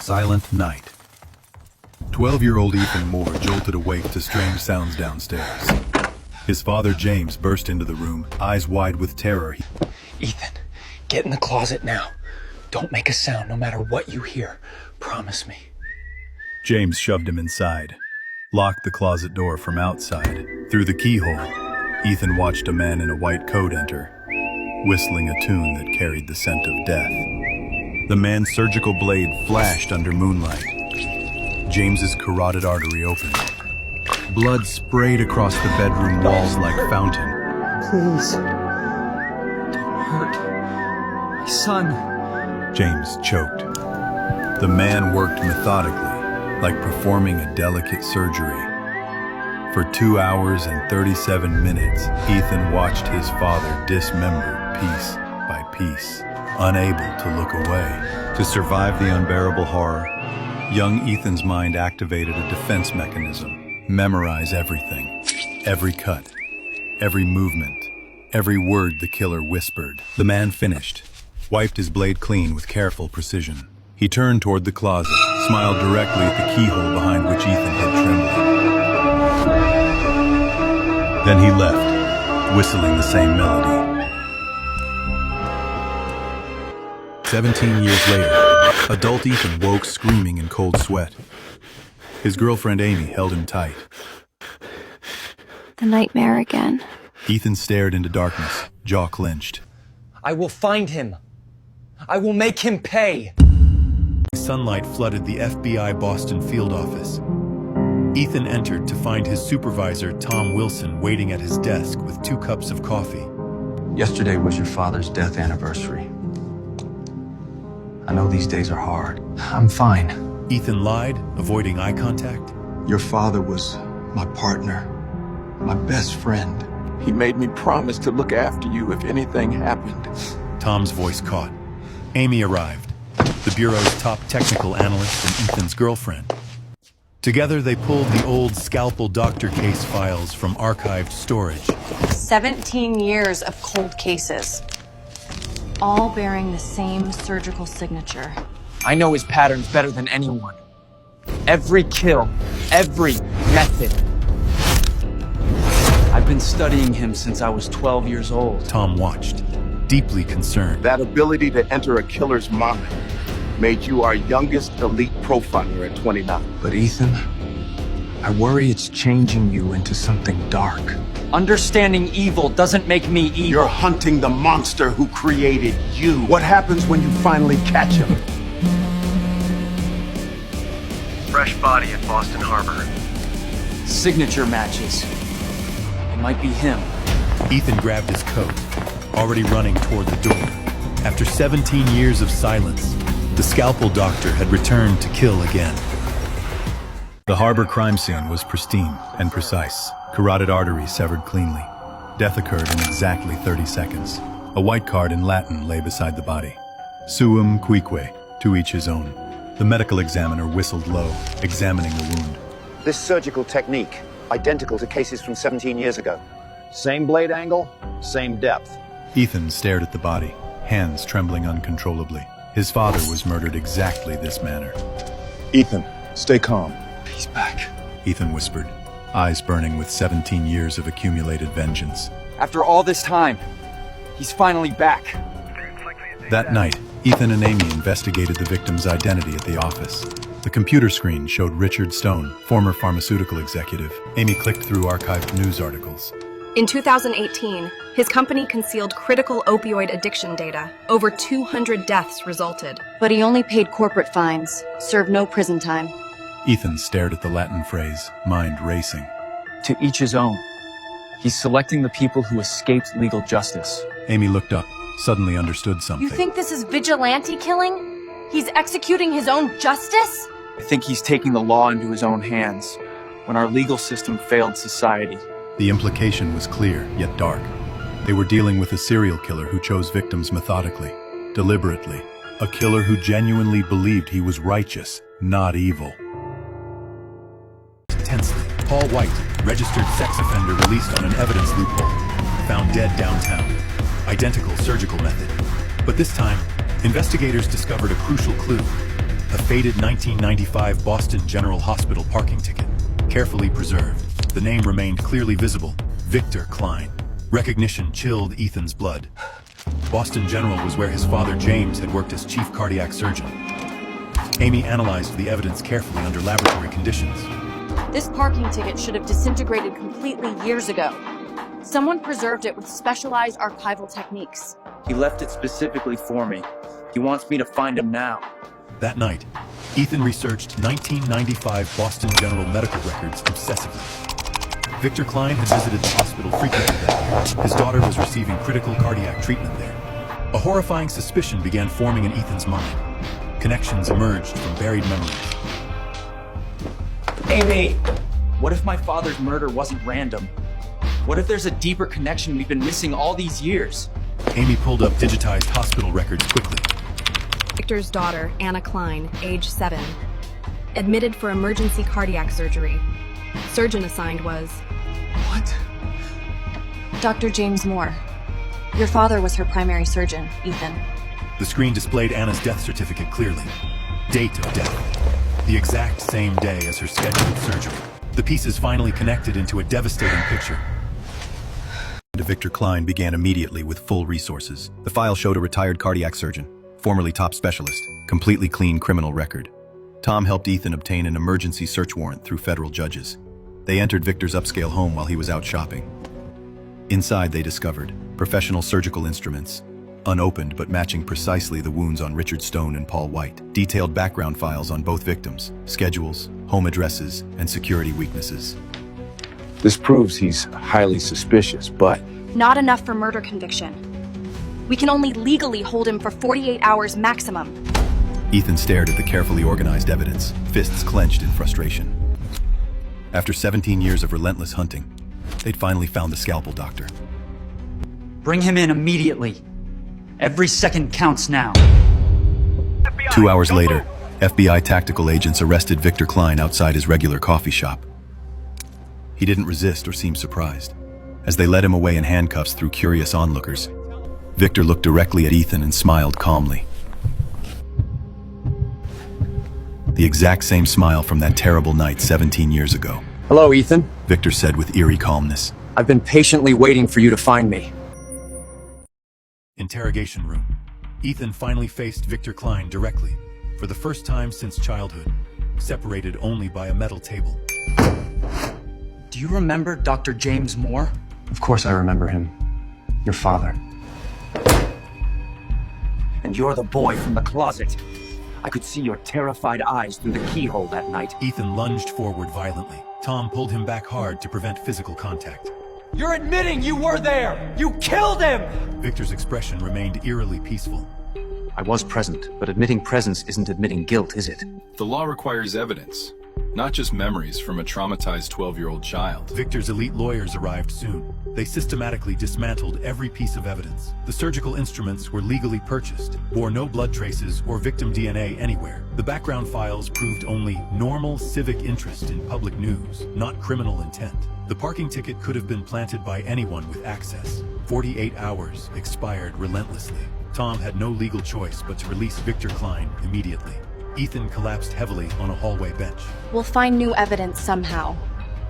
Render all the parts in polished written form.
Silent night. 12-year-old Ethan Moore jolted awake to strange sounds downstairs. His father, James, burst into the room, eyes wide with terror. Ethan, get in the closet now. Don't make a sound no matter what you hear. Promise me. James shoved him inside, locked the closet door from outside. Through the keyhole, Ethan watched a man in a white coat enter, whistling a tune that carried the scent of death. The man's surgical blade flashed under moonlight. James's carotid artery opened. Blood sprayed across the bedroom walls like fountain. Please. Don't hurt my son. James choked. The man worked methodically, like performing a delicate surgery. For 2 hours and 37 minutes, Ethan watched his father dismembered piece by piece, unable to look away. To survive the unbearable horror, young Ethan's mind activated a defense mechanism. Memorize everything. Every cut, every movement, every word the killer whispered. The man finished, wiped his blade clean with careful precision. He turned toward the closet, smiled directly at the keyhole behind which Ethan had trembled. Then he left, whistling the same melody. 17 years later, adult Ethan woke screaming in cold sweat. His girlfriend Amy held him tight. The nightmare again. Ethan stared into darkness, jaw clenched. I will find him. I will make him pay. Sunlight flooded the FBI Boston field office. Ethan entered to find his supervisor, Tom Wilson, waiting at his desk with 2 cups of coffee. Yesterday was your father's death anniversary. I know these days are hard. I'm fine. Ethan lied, avoiding eye contact. Your father was my partner, my best friend. He made me promise to look after you if anything happened. Tom's voice caught. Amy arrived, the Bureau's top technical analyst and Ethan's girlfriend. Together, they pulled the old scalpel doctor case files from archived storage. 17 years of cold cases, all bearing the same surgical signature. I know his patterns better than anyone. Every kill, every method. I've been studying him since I was 12 years old. Tom watched, deeply concerned. That ability to enter a killer's mind made you our youngest elite profiler at 29. But Ethan, I worry it's changing you into something dark. Understanding evil doesn't make me evil. You're hunting the monster who created you. What happens when you finally catch him? Fresh body at Boston Harbor. Signature matches. It might be him. Ethan grabbed his coat, already running toward the door. After 17 years of silence, the scalpel doctor had returned to kill again. The harbor crime scene was pristine and precise. Carotid arteries severed cleanly. Death occurred in exactly 30 seconds. A white card in Latin lay beside the body. Suum cuique, to each his own. The medical examiner whistled low, examining the wound. This surgical technique, identical to cases from 17 years ago. Same blade angle, same depth. Ethan stared at the body, hands trembling uncontrollably. His father was murdered exactly this manner. Ethan, stay calm. He's back. Ethan whispered, eyes burning with 17 years of accumulated vengeance. After all this time, he's finally back. That night, Ethan and Amy investigated the victim's identity at the office. The computer screen showed Richard Stone, former pharmaceutical executive. Amy clicked through archived news articles. In 2018, his company concealed critical opioid addiction data. Over 200 deaths resulted. But he only paid corporate fines, served no prison time. Ethan stared at the Latin phrase, mind racing. To each his own. He's selecting the people who escaped legal justice. Amy looked up, suddenly understood something. You think this is vigilante killing? He's executing his own justice? I think he's taking the law into his own hands when our legal system failed society. The implication was clear, yet dark. They were dealing with a serial killer who chose victims methodically, deliberately. A killer who genuinely believed he was righteous, not evil. Tensely, Paul White, registered sex offender released on an evidence loophole, found dead downtown. Identical surgical method. But this time, investigators discovered a crucial clue. A faded 1995 Boston General Hospital parking ticket, carefully preserved. The name remained clearly visible, Victor Klein. Recognition chilled Ethan's blood. Boston General was where his father James had worked as chief cardiac surgeon. Amy analyzed the evidence carefully under laboratory conditions. This parking ticket should have disintegrated completely years ago. Someone preserved it with specialized archival techniques. He left it specifically for me. He wants me to find him now. That night, Ethan researched 1995 Boston General medical records obsessively. Victor Klein had visited the hospital frequently that year. His daughter was receiving critical cardiac treatment there. A horrifying suspicion began forming in Ethan's mind. Connections emerged from buried memories. Amy! What if my father's murder wasn't random? What if there's a deeper connection we've been missing all these years? Amy pulled up digitized hospital records quickly. Victor's daughter, Anna Klein, age 7, admitted for emergency cardiac surgery. Surgeon assigned was... What? Dr. James Moore. Your father was her primary surgeon, Ethan. The screen displayed Anna's death certificate clearly. Date of death. The exact same day as her scheduled surgery. The pieces finally connected into a devastating picture. Victor Klein began immediately with full resources. The file showed a retired cardiac surgeon, formerly top specialist, completely clean criminal record. Tom helped Ethan obtain an emergency search warrant through federal judges. They entered Victor's upscale home while he was out shopping. Inside, they discovered professional surgical instruments, unopened but matching precisely the wounds on Richard Stone and Paul White, detailed background files on both victims, schedules, home addresses, and security weaknesses. This proves he's highly suspicious, but Not enough for murder conviction. We can only legally hold him for 48 hours maximum. Ethan stared at the carefully organized evidence, fists clenched in frustration. After 17 years of relentless hunting, they'd finally found the scalpel doctor. Bring him in immediately. Every second counts now. 2 hours later, FBI tactical agents arrested Victor Klein outside his regular coffee shop. He didn't resist or seem surprised. As they led him away in handcuffs through curious onlookers, Victor looked directly at Ethan and smiled calmly. The exact same smile from that terrible night 17 years ago. Hello, Ethan. Victor said with eerie calmness. I've been patiently waiting for you to find me. Interrogation room. Ethan finally faced Victor Klein directly, for the first time since childhood, separated only by a metal table. Do you remember Dr. James Moore? Of course I remember him. Your father. And you're the boy from the closet. I could see your terrified eyes through the keyhole that night. Ethan lunged forward violently. Tom pulled him back hard to prevent physical contact. You're admitting you were there! You killed him! Victor's expression remained eerily peaceful. I was present, but admitting presence isn't admitting guilt, is it? The law requires evidence, not just memories from a traumatized 12-year-old child. Victor's elite lawyers arrived soon. They systematically dismantled every piece of evidence. The surgical instruments were legally purchased, bore no blood traces or victim DNA anywhere. The background files proved only normal civic interest in public news, not criminal intent. The parking ticket could have been planted by anyone with access. 48 hours expired relentlessly. Tom had no legal choice but to release Victor Klein immediately. Ethan collapsed heavily on a hallway bench. We'll find new evidence somehow.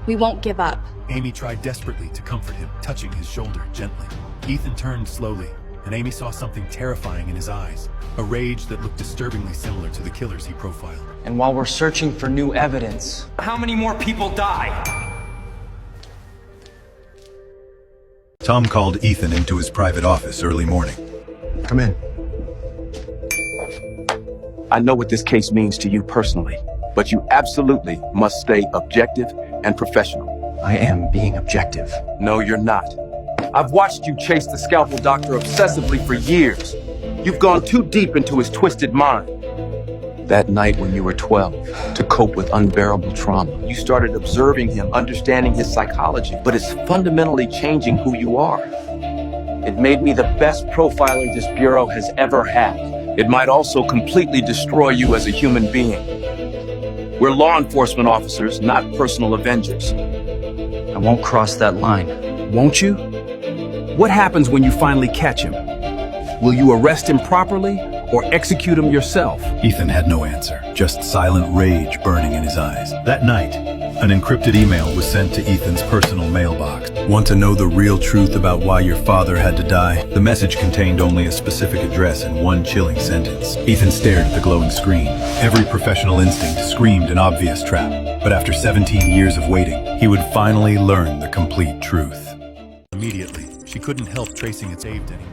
We won't give up. Amy tried desperately to comfort him, touching his shoulder gently. Ethan turned slowly, and Amy saw something terrifying in his eyes, a rage that looked disturbingly similar to the killers he profiled. And while we're searching for new evidence, how many more people die? Tom called Ethan into his private office early morning. Come in. I know what this case means to you personally, but you absolutely must stay objective and professional. I am being objective. No, you're not. I've watched you chase the scalpel doctor obsessively for years. You've gone too deep into his twisted mind. That night when you were 12, to cope with unbearable trauma, you started observing him, understanding his psychology, but it's fundamentally changing who you are. It made me the best profiler this bureau has ever had. It might also completely destroy you as a human being. We're law enforcement officers, not personal avengers. I won't cross that line. Won't you? What happens when you finally catch him? Will you arrest him properly or execute him yourself? Ethan had no answer, just silent rage burning in his eyes. That night, an encrypted email was sent to Ethan's personal mailbox. Want to know the real truth about why your father had to die? The message contained only a specific address and one chilling sentence. Ethan stared at the glowing screen. Every professional instinct screamed an obvious trap. But after 17 years of waiting, he would finally learn the complete truth. Immediately, she couldn't help tracing its saved anymore.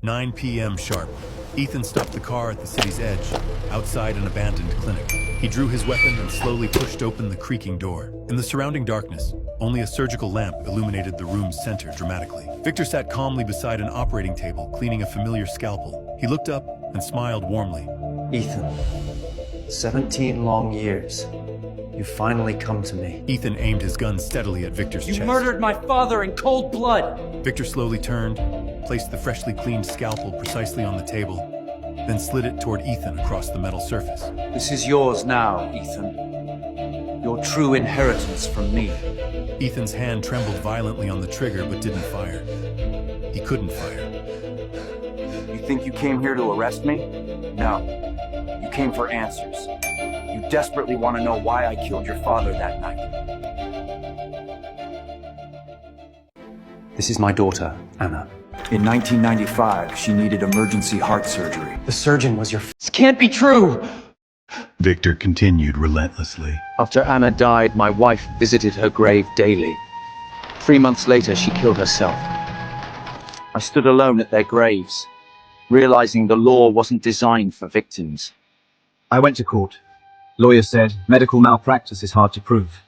9 p.m. sharp. Ethan stopped the car at the city's edge, outside an abandoned clinic. He drew his weapon and slowly pushed open the creaking door. In the surrounding darkness, only a surgical lamp illuminated the room's center dramatically. Victor sat calmly beside an operating table, cleaning a familiar scalpel. He looked up and smiled warmly. Ethan, 17 long years. You finally come to me. Ethan aimed his gun steadily at Victor's chest. You murdered my father in cold blood! Victor slowly turned, placed the freshly cleaned scalpel precisely on the table, then slid it toward Ethan across the metal surface. This is yours now, Ethan. Your true inheritance from me. Ethan's hand trembled violently on the trigger but didn't fire. He couldn't fire. You think you came here to arrest me? No. You came for answers. You desperately want to know why I killed your father that night. This is my daughter, Anna. In 1995, she needed emergency heart surgery. The surgeon was your This can't be true! Victor continued relentlessly. After Anna died, my wife visited her grave daily. 3 months later, she killed herself. I stood alone at their graves, realizing the law wasn't designed for victims. I went to court. Lawyer said medical malpractice is hard to prove.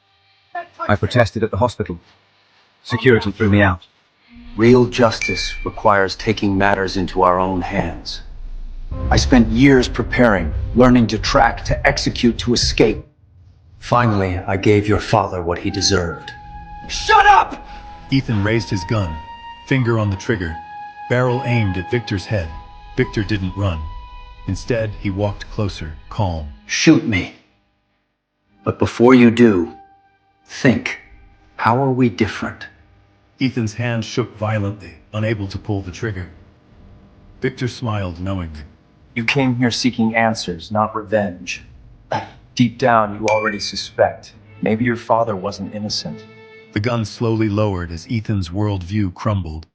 I protested at the hospital. Security threw me out. Real justice requires taking matters into our own hands. I spent years preparing, learning to track, to execute, to escape. Finally, I gave your father what he deserved. Shut up! Ethan raised his gun, finger on the trigger, barrel aimed at Victor's head. Victor didn't run. Instead, he walked closer, calm. Shoot me. But before you do, think, how are we different? Ethan's hand shook violently, unable to pull the trigger. Victor smiled knowingly. You came here seeking answers, not revenge. Deep down, you already suspect. Maybe your father wasn't innocent. The gun slowly lowered as Ethan's worldview crumbled.